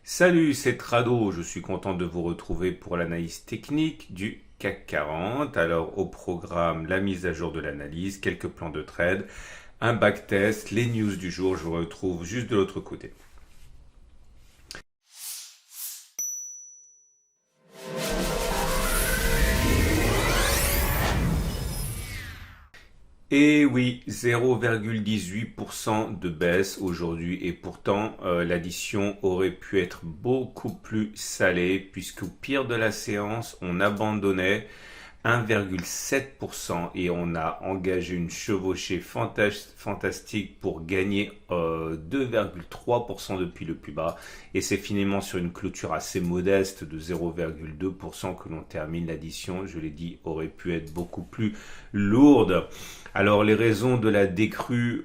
Salut, c'est Trado, je suis content de vous retrouver pour l'analyse technique du CAC 40. Alors au programme, la mise à jour de l'analyse, quelques plans de trade, un backtest, les news du jour, je vous retrouve juste de l'autre côté. Et oui, 0,18% de baisse aujourd'hui et pourtant l'addition aurait pu être beaucoup plus salée puisqu'au pire de la séance, on abandonnait 1,7% et on a engagé une chevauchée fantastique pour gagner 2,3% depuis le plus bas et c'est finalement sur une clôture assez modeste de 0,2% que l'on termine l'addition. Je l'ai dit, aurait pu être beaucoup plus lourde. Alors les raisons de la décrue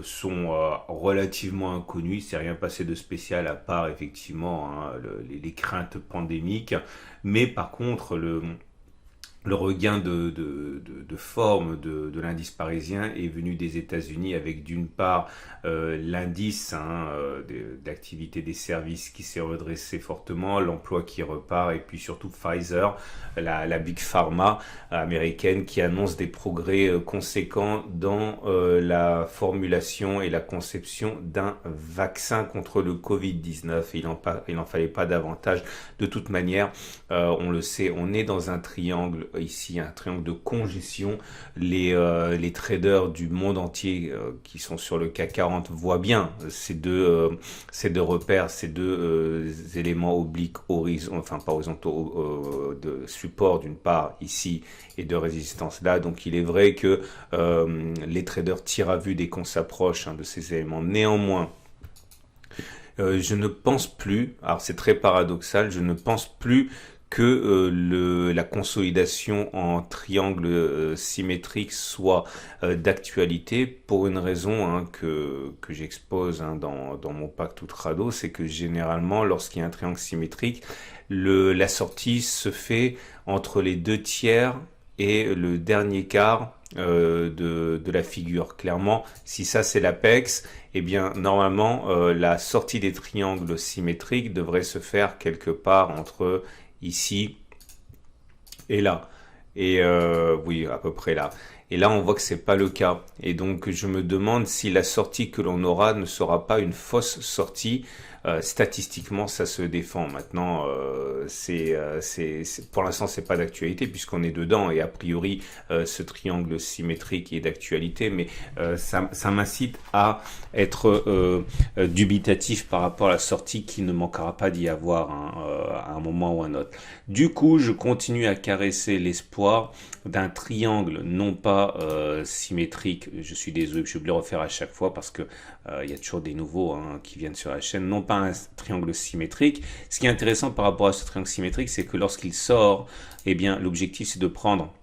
sont relativement inconnues, il s'est rien passé de spécial à part effectivement les craintes pandémiques, mais par contre le regain de forme de l'indice parisien est venu des États-Unis avec d'une part l'indice d'activité des services qui s'est redressé fortement, l'emploi qui repart et puis surtout Pfizer, la Big Pharma américaine qui annonce des progrès conséquents dans la formulation et la conception d'un vaccin contre le Covid-19. Et il n'en fallait pas davantage. De toute manière, on le sait, on est dans un triangle ici, un triangle de congestion. Les traders du monde entier qui sont sur le CAC 40 voient bien ces deux repères, ces deux éléments obliques, enfin pas horizontaux, de support d'une part ici et de résistance là. Donc il est vrai que les traders tirent à vue dès qu'on s'approche de ces éléments. Néanmoins, je ne pense plus, alors c'est très paradoxal, je ne pense plus que la consolidation en triangle symétrique soit d'actualité pour une raison que j'expose dans mon pacte Trado, c'est que généralement lorsqu'il y a un triangle symétrique, la sortie se fait entre les deux tiers et le dernier quart de la figure. Clairement, si ça c'est l'apex, eh bien normalement la sortie des triangles symétriques devrait se faire quelque part entre ici et là. Et oui, à peu près là. Et là, on voit que c'est pas le cas. Et donc, je me demande si la sortie que l'on aura ne sera pas une fausse sortie. Statistiquement, ça se défend. Maintenant, pour l'instant, c'est pas d'actualité puisqu'on est dedans. Et a priori, ce triangle symétrique est d'actualité. Mais ça m'incite à être dubitatif par rapport à la sortie qui ne manquera pas d'y avoir à un moment ou à un autre. Du coup, je continue à caresser l'espoir d'un triangle non pas symétrique. Je suis désolé, je vais le refaire à chaque fois parce que il y a toujours des nouveaux qui viennent sur la chaîne. Non pas un triangle symétrique. Ce qui est intéressant par rapport à ce triangle symétrique, c'est que lorsqu'il sort, eh bien l'objectif c'est de prendre.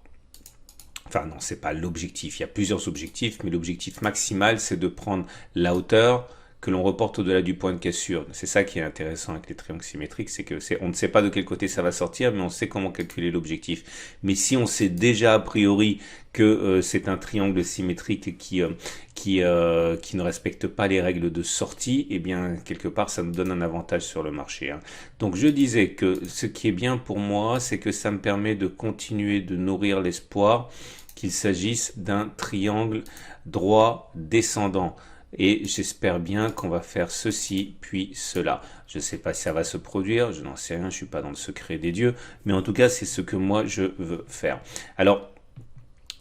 Enfin non, c'est pas l'objectif. Il y a plusieurs objectifs, mais l'objectif maximal c'est de prendre la hauteur que l'on reporte au-delà du point de cassure. C'est ça qui est intéressant avec les triangles symétriques, c'est que on ne sait pas de quel côté ça va sortir, mais on sait comment calculer l'objectif. Mais si on sait déjà a priori que c'est un triangle symétrique qui ne respecte pas les règles de sortie, eh bien quelque part ça nous donne un avantage sur le marché. Donc je disais que ce qui est bien pour moi, c'est que ça me permet de continuer de nourrir l'espoir qu'il s'agisse d'un triangle droit descendant. Et j'espère bien qu'on va faire ceci, puis cela. Je ne sais pas si ça va se produire, je n'en sais rien, je ne suis pas dans le secret des dieux, mais en tout cas, c'est ce que moi, je veux faire. Alors,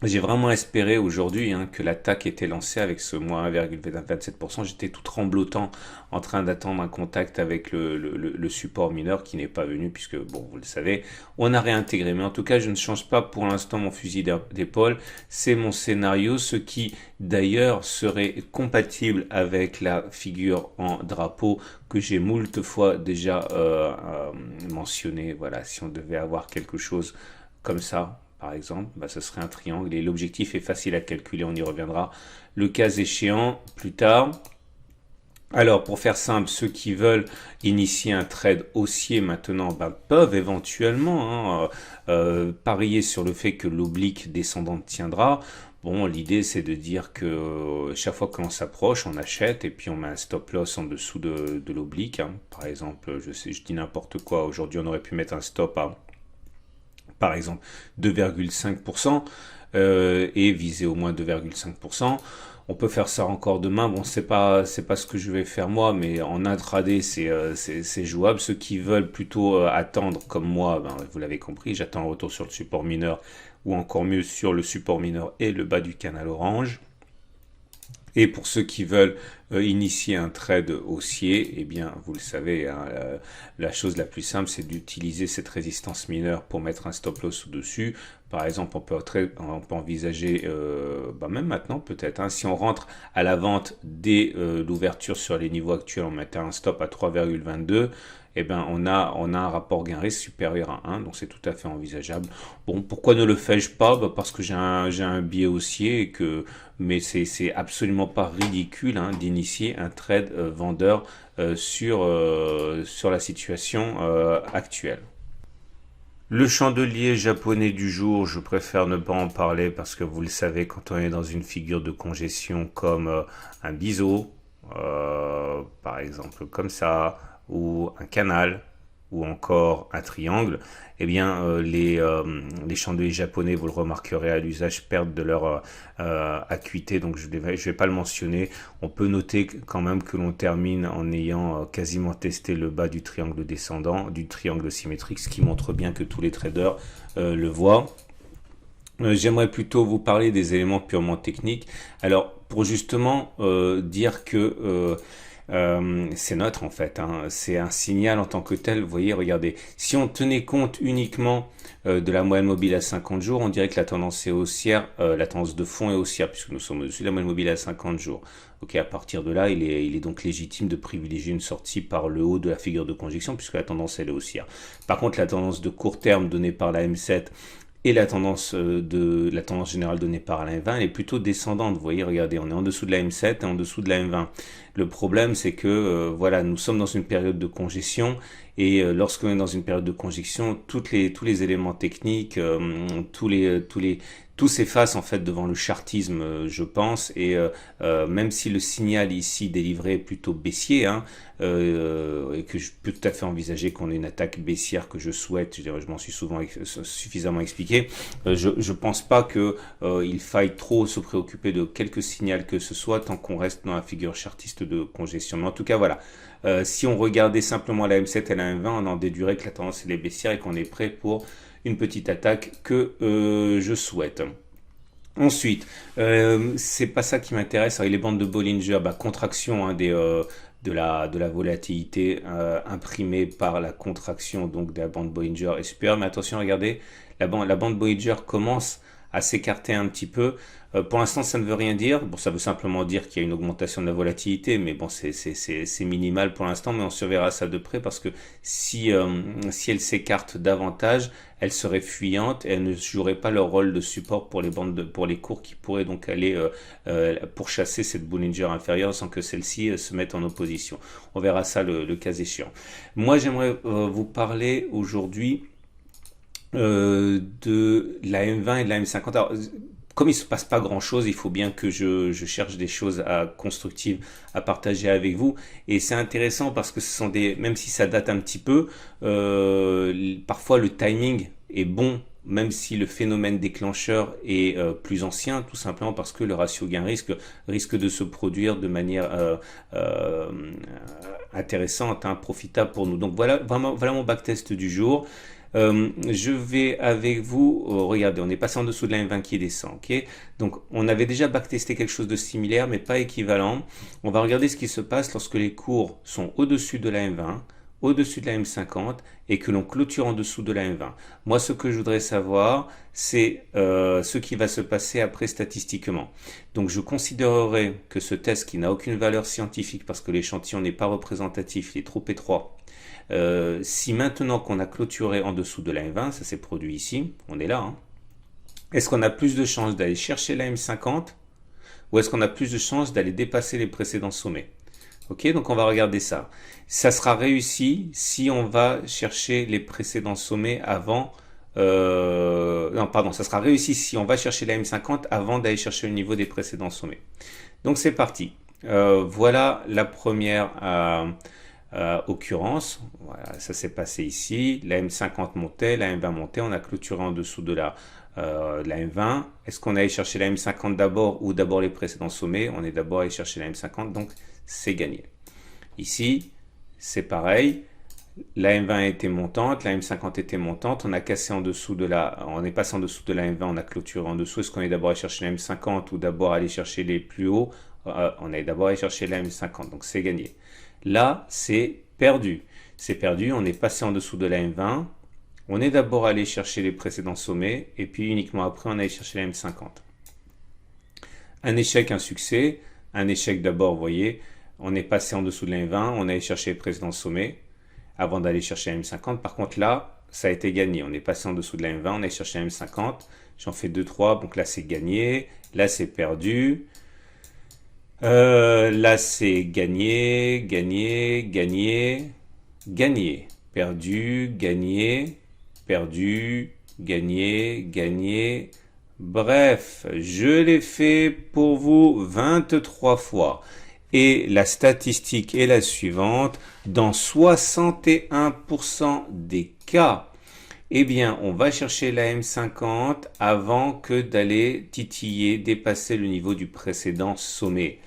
j'ai vraiment espéré aujourd'hui que l'attaque était lancée avec ce moins 1,27%. J'étais tout tremblotant en train d'attendre un contact avec le support mineur qui n'est pas venu puisque, bon, vous le savez, on a réintégré. Mais en tout cas, je ne change pas pour l'instant mon fusil d'épaule. C'est mon scénario, ce qui d'ailleurs serait compatible avec la figure en drapeau que j'ai moult fois déjà mentionné. Voilà, si on devait avoir quelque chose comme ça, par exemple, ce serait un triangle et l'objectif est facile à calculer, on y reviendra le cas échéant plus tard. Alors, pour faire simple, ceux qui veulent initier un trade haussier maintenant peuvent éventuellement parier sur le fait que l'oblique descendante tiendra. Bon, l'idée c'est de dire que chaque fois que l'on s'approche, on achète et puis on met un stop loss en dessous de l'oblique, hein. Par exemple, je dis n'importe quoi, aujourd'hui on aurait pu mettre un stop à, par exemple, 2,5% et viser au moins 2,5%. On peut faire ça encore demain. Bon, c'est pas ce que je vais faire moi, mais en intraday, c'est jouable. Ceux qui veulent plutôt attendre, comme moi, ben, vous l'avez compris, j'attends un retour sur le support mineur ou encore mieux sur le support mineur et le bas du canal orange. Et pour ceux qui veulent initier un trade haussier, eh bien, vous le savez, hein, la chose la plus simple, c'est d'utiliser cette résistance mineure pour mettre un stop loss au-dessus. Par exemple, on peut envisager, même maintenant peut-être, hein, si on rentre à la vente dès l'ouverture sur les niveaux actuels, on mettait un stop à 3,22, eh ben on a un rapport gain-risque supérieur à 1, donc c'est tout à fait envisageable. Bon, pourquoi ne le fais-je pas? Parce que j'ai un biais haussier et mais c'est absolument pas ridicule, hein, d'initier un trade vendeur sur la situation actuelle. Le chandelier japonais du jour, je préfère ne pas en parler parce que vous le savez, quand on est dans une figure de congestion comme un biseau, par exemple comme ça, ou un canal, ou encore un triangle, eh bien les chandeliers japonais, vous le remarquerez à l'usage, perdent de leur acuité, donc je vais pas le mentionner. On peut noter quand même que l'on termine en ayant quasiment testé le bas du triangle descendant, du triangle symétrique, ce qui montre bien que tous les traders le voient. J'aimerais plutôt vous parler des éléments purement techniques. Alors, pour justement dire que c'est neutre en fait, hein. C'est un signal en tant que tel. Vous voyez, regardez, si on tenait compte uniquement de la moyenne mobile à 50 jours, on dirait que la tendance est haussière, la tendance de fond est haussière puisque nous sommes au-dessus de la moyenne mobile à 50 jours. Ok, à partir de là, il est donc légitime de privilégier une sortie par le haut de la figure de conjection puisque la tendance elle est haussière. Par contre, la tendance de court terme donnée par la M7 et la tendance générale donnée par la M20, elle est plutôt descendante. Vous voyez, regardez, on est en dessous de la M7 et en dessous de la M20. Le problème, c'est que voilà, nous sommes dans une période de congestion et lorsqu'on est dans une période de congestion, tous les éléments techniques, tous s'effacent en fait devant le chartisme, je pense, et même si le signal ici délivré est plutôt baissier, hein, et que je peux tout à fait envisager qu'on ait une attaque baissière que je souhaite, je m'en suis suffisamment expliqué, je pense pas que il faille trop se préoccuper de quelque signal que ce soit tant qu'on reste dans la figure chartiste de congestion. Mais en tout cas, voilà. Si on regardait simplement la M7 et la M20, on en déduirait que la tendance est baissière et qu'on est prêt pour une petite attaque que je souhaite. Ensuite, c'est pas ça qui m'intéresse. Les bandes de Bollinger, contraction, hein, de la volatilité imprimée par la contraction donc de la bande Bollinger est supérieure. Mais attention, regardez, la bande Bollinger commence à s'écarter un petit peu. Pour l'instant, ça ne veut rien dire. Bon, ça veut simplement dire qu'il y a une augmentation de la volatilité, mais bon, c'est minimal pour l'instant, mais on surveillera ça de près parce que si elle s'écarte davantage, elle serait fuyante et elle ne jouerait pas leur rôle de support pour pour les cours qui pourraient donc aller pourchasser cette Bollinger inférieure sans que celle-ci se mette en opposition. On verra ça le cas échéant. Moi, j'aimerais vous parler aujourd'hui de la M20 et de la M50. Alors, comme il se passe pas grand chose, il faut bien que je cherche des choses constructives à partager avec vous. Et c'est intéressant parce que ce sont même si ça date un petit peu, parfois le timing est bon, même si le phénomène déclencheur est plus ancien, tout simplement parce que le ratio gain-risque risque de se produire de manière intéressante, hein, profitable pour nous. Donc voilà mon backtest du jour. Je vais avec vous, regardez, on est passé en dessous de la M20 qui descend, ok? Donc on avait déjà backtesté quelque chose de similaire mais pas équivalent. On va regarder ce qui se passe lorsque les cours sont au-dessus de la M20, au-dessus de la M50 et que l'on clôture en dessous de la M20. Moi, ce que je voudrais savoir, c'est ce qui va se passer après statistiquement. Donc je considérerais que ce test qui n'a aucune valeur scientifique parce que l'échantillon n'est pas représentatif, il est trop étroit. Si maintenant qu'on a clôturé en dessous de la M20, ça s'est produit ici, on est là, hein, est-ce qu'on a plus de chances d'aller chercher la M50 ou est-ce qu'on a plus de chances d'aller dépasser les précédents sommets? Ok, donc on va regarder ça. Ça sera réussi si on va chercher les précédents sommets avant non, pardon, ça sera réussi si on va chercher la M50 avant d'aller chercher le niveau des précédents sommets. Donc c'est parti. Voilà la première occurrence. Voilà, ça s'est passé ici. La M50 montait, la M20 montait. On a clôturé en dessous de la M20. Est-ce qu'on allait chercher la M50 d'abord ou d'abord les précédents sommets? On est d'abord allé chercher la M50, donc c'est gagné. Ici, c'est pareil. La M20 était montante, la M50 était montante, on a cassé en dessous de on est passé en dessous de la M20, on a clôturé en dessous. Est-ce qu'on est d'abord allé chercher la M50 ou d'abord aller chercher les plus hauts? On est d'abord allé chercher la M50, donc c'est gagné. Là, c'est perdu. C'est perdu, on est passé en dessous de la M20, on est d'abord allé chercher les précédents sommets, et puis uniquement après, on est allé chercher la M50. Un échec, un succès. Un échec d'abord, vous voyez, on est passé en dessous de la M20, on est allé chercher les précédents sommets, avant d'aller chercher la M50. Par contre, là, ça a été gagné. On est passé en dessous de la M20, on a cherché la M50. J'en fais 2, 3. Donc là, c'est gagné. Là, c'est perdu. Là, c'est gagné, gagné, gagné, gagné. Perdu, gagné, perdu, gagné, gagné. Bref, je l'ai fait pour vous 23 fois. Et la statistique est la suivante, dans 61% des cas, eh bien, on va chercher la M50 avant que d'aller titiller, dépasser le niveau du précédent sommet.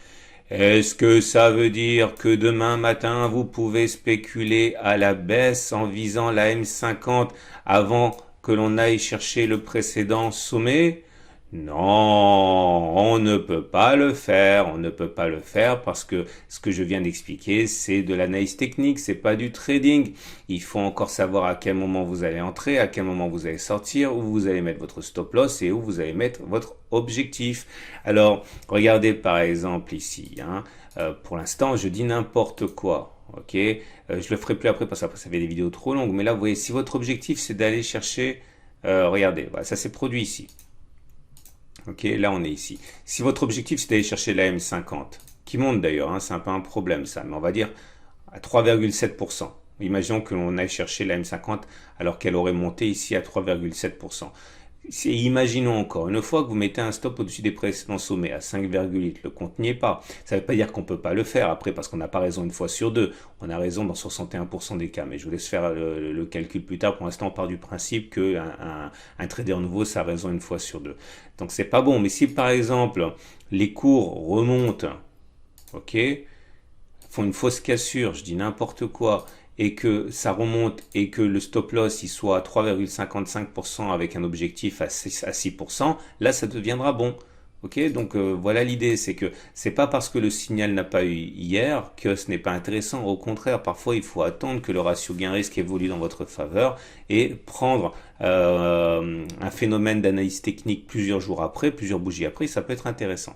Est-ce que ça veut dire que demain matin, vous pouvez spéculer à la baisse en visant la M50 avant que l'on aille chercher le précédent sommet? Non, on ne peut pas le faire, on ne peut pas le faire parce que ce que je viens d'expliquer, c'est de l'analyse technique, c'est pas du trading. Il faut encore savoir à quel moment vous allez entrer, à quel moment vous allez sortir, où vous allez mettre votre stop loss et où vous allez mettre votre objectif. Alors, regardez par exemple ici, hein, pour l'instant, je dis n'importe quoi. Ok, je le ferai plus après parce qu'après ça fait des vidéos trop longues. Mais là, vous voyez, si votre objectif c'est d'aller chercher, regardez, voilà, ça s'est produit ici. Ok, là on est ici. Si votre objectif c'est d'aller chercher la M50, qui monte d'ailleurs, hein, c'est un peu un problème ça, mais on va dire à 3,7%. Imaginons que l'on aille chercher la M50 alors qu'elle aurait monté ici à 3,7%. Imaginons encore, une fois que vous mettez un stop au-dessus des précédents sommets à 5,8, le compte n'y est pas. Ça ne veut pas dire qu'on ne peut pas le faire après parce qu'on n'a pas raison une fois sur deux. On a raison dans 61% des cas, mais je vous laisse faire le calcul plus tard. Pour l'instant, on part du principe qu'un trader nouveau, ça a raison une fois sur deux. Donc c'est pas bon, mais si par exemple les cours remontent, ok, font une fausse cassure, je dis n'importe quoi, et que ça remonte et que le stop loss il soit à 3,55% avec un objectif à 6%, là ça deviendra bon. Ok, donc voilà l'idée, c'est que c'est pas parce que le signal n'a pas eu hier que ce n'est pas intéressant. Au contraire, parfois il faut attendre que le ratio gain-risque évolue dans votre faveur et prendre un phénomène d'analyse technique plusieurs jours après, plusieurs bougies après, ça peut être intéressant.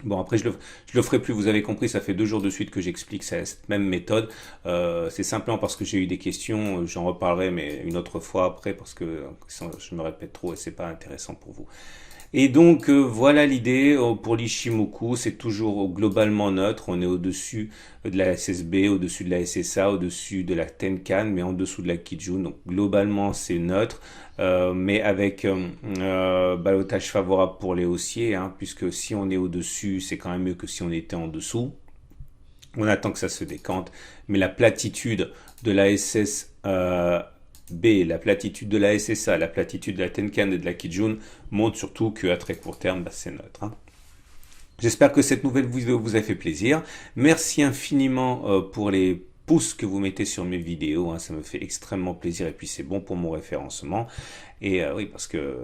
Bon, après, je le ferai plus, vous avez compris, ça fait 2 jours de suite que j'explique cette même méthode. C'est simplement parce que j'ai eu des questions, j'en reparlerai, mais une autre fois après, parce que je me répète trop et c'est pas intéressant pour vous. Et donc voilà l'idée pour l'Ishimoku, c'est toujours globalement neutre, on est au-dessus de la SSB, au-dessus de la SSA, au-dessus de la Tenkan, mais en dessous de la Kijun, donc globalement c'est neutre, mais avec ballottage favorable pour les haussiers, hein, puisque si on est au-dessus, c'est quand même mieux que si on était en dessous. On attend que ça se décante, mais la platitude de la SS la platitude de la SSA, la platitude de la Tenkan et de la Kijun montre surtout qu'à très court terme, c'est neutre. Hein. J'espère que cette nouvelle vidéo vous a fait plaisir. Merci infiniment pour les pouces que vous mettez sur mes vidéos. Hein, ça me fait extrêmement plaisir et puis c'est bon pour mon référencement. Et oui, parce que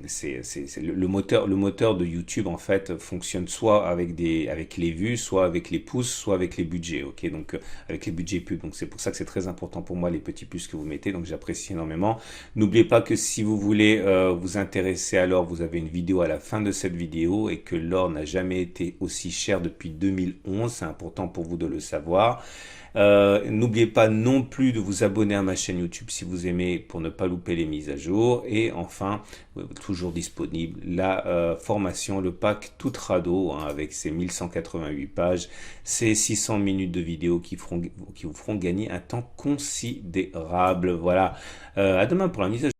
c'est le moteur de YouTube en fait fonctionne soit avec les vues, soit avec les pouces, soit avec les budgets. Ok, donc avec les budgets pub. Donc c'est pour ça que c'est très important pour moi les petits pouces que vous mettez. Donc j'apprécie énormément. N'oubliez pas que si vous voulez vous intéresser à l'or, vous avez une vidéo à la fin de cette vidéo et que l'or n'a jamais été aussi cher depuis 2011. C'est important pour vous de le savoir. N'oubliez pas non plus de vous abonner à ma chaîne YouTube si vous aimez pour ne pas louper les mises à jour. Et enfin, toujours disponible, la formation, le pack tout rado hein, avec ses 1188 pages, ces 600 minutes de vidéo qui vous feront gagner un temps considérable. Voilà, à demain pour la mise à jour.